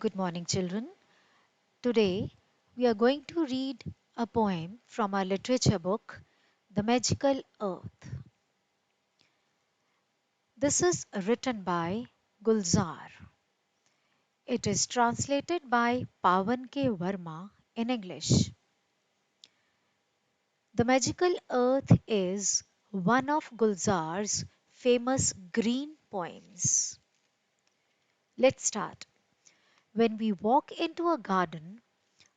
Good morning, children. Today we are going to read a poem from our literature book, The Magical Earth. This is written by Gulzar. It is translated by Pawan K. Verma in English. The Magical Earth is one of Gulzar's famous green poems. Let's start. When we walk into a garden,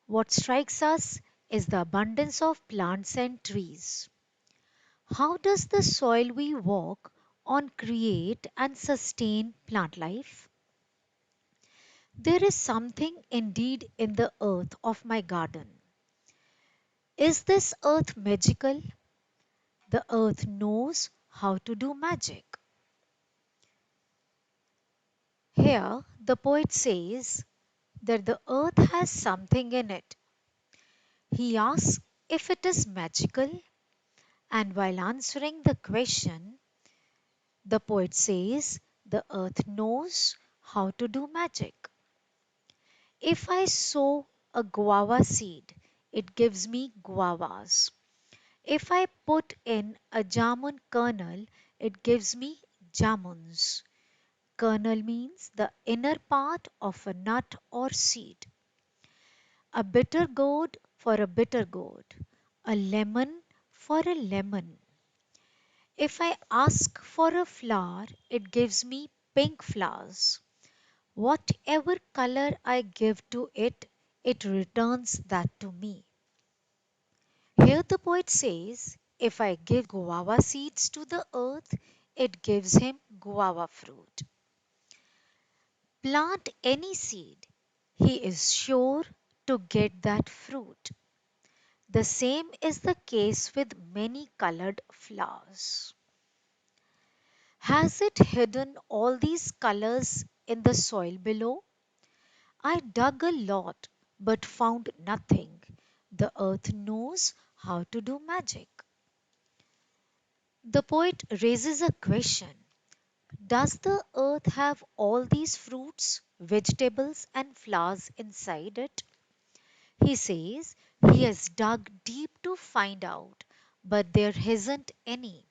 what strikes us is the abundance of plants and trees. How does the soil we walk on create and sustain plant life? There is something indeed in the earth of my garden. Is this earth magical? The earth knows how to do magic. Here, the poet says that the earth has something in it. He asks if it is magical, and while answering the question, the poet says the earth knows how to do magic. If I sow a guava seed, it gives me guavas. If I put in a jamun kernel, it gives me jamuns. Kernel means the inner part of a nut or seed. A bitter gourd for a bitter gourd. A lemon for a lemon. If I ask for a flower, it gives me pink flowers. Whatever color I give to it, it returns that to me. Here the poet says, if I give guava seeds to the earth, it gives him guava fruit. Plant any seed, he is sure to get that fruit. The same is the case with many colored flowers. Has it hidden all these colors in the soil below? I dug a lot but found nothing. The earth knows how to do magic. The poet raises a question. Does the earth have all these fruits, vegetables, and flowers inside it? He says he has dug deep to find out, but there isn't any.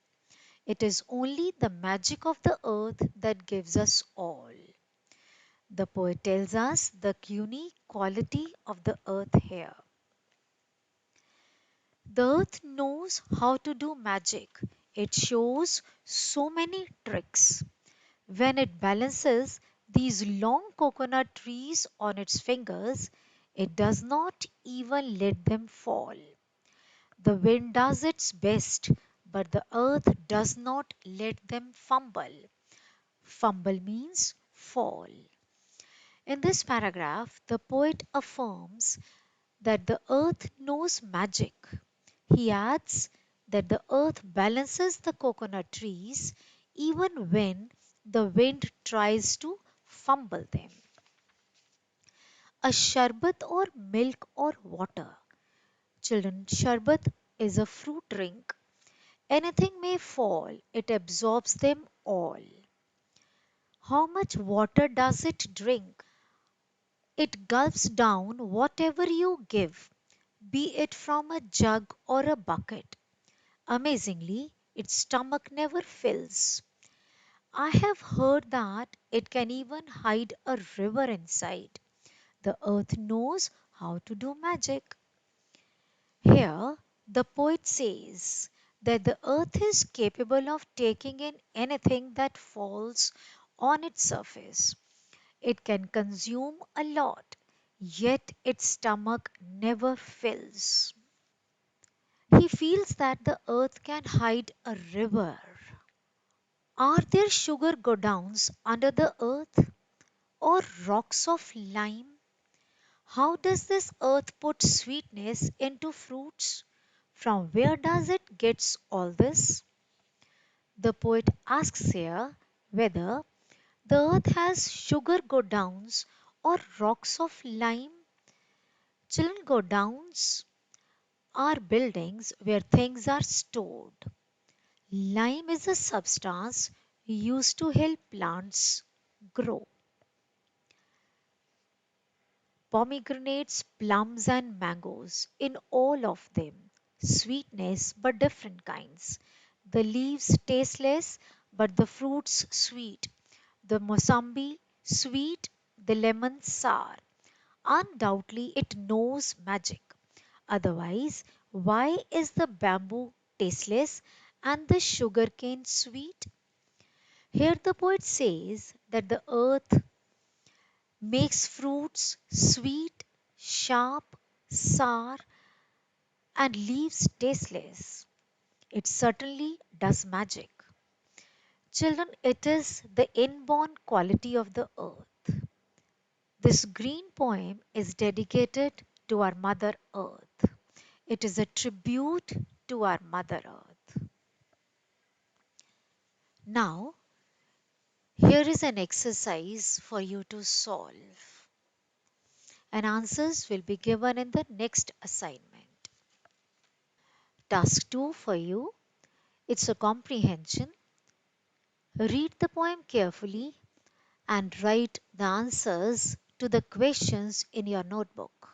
It is only the magic of the earth that gives us all. The poet tells us the unique quality of the earth here. The earth knows how to do magic. It shows so many tricks. When it balances these long coconut trees on its fingers, it does not even let them fall. The wind does its best, but the earth does not let them fumble. Fumble means fall. In this paragraph, the poet affirms that the earth knows magic. He adds that the earth balances the coconut trees even when the wind tries to fumble them. A sharbat or milk or water. Children, sharbat is a fruit drink. Anything may fall, it absorbs them all. How much water does it drink? It gulps down whatever you give, be it from a jug or a bucket. Amazingly, its stomach never fills. I have heard that it can even hide a river inside. The earth knows how to do magic. Here, the poet says that the earth is capable of taking in anything that falls on its surface. It can consume a lot, yet its stomach never fills. He feels that the earth can hide a river. Are there sugar godowns under the earth or rocks of lime? How does this earth put sweetness into fruits? From where does it get all this? The poet asks here whether the earth has sugar godowns or rocks of lime. Children, godowns are buildings where things are stored. Lime is a substance used to help plants grow. pomegranates, plums, and mangoes. In all of them, sweetness but different kinds. The leaves tasteless, but the fruits sweet. The mosambi sweet, the lemon sour. Undoubtedly, it knows magic. Otherwise, why is the bamboo tasteless and the sugarcane sweet? Here the poet says that the earth makes fruits sweet, sharp, sour, and leaves tasteless. It certainly does magic. Children, it is the inborn quality of the earth. This green poem is dedicated to our Mother Earth. It is a tribute to our Mother Earth. Now, here is an exercise for you to solve, and answers will be given in the next assignment. Task 2 for you, it's a comprehension. Read the poem carefully and write the answers to the questions in your notebook.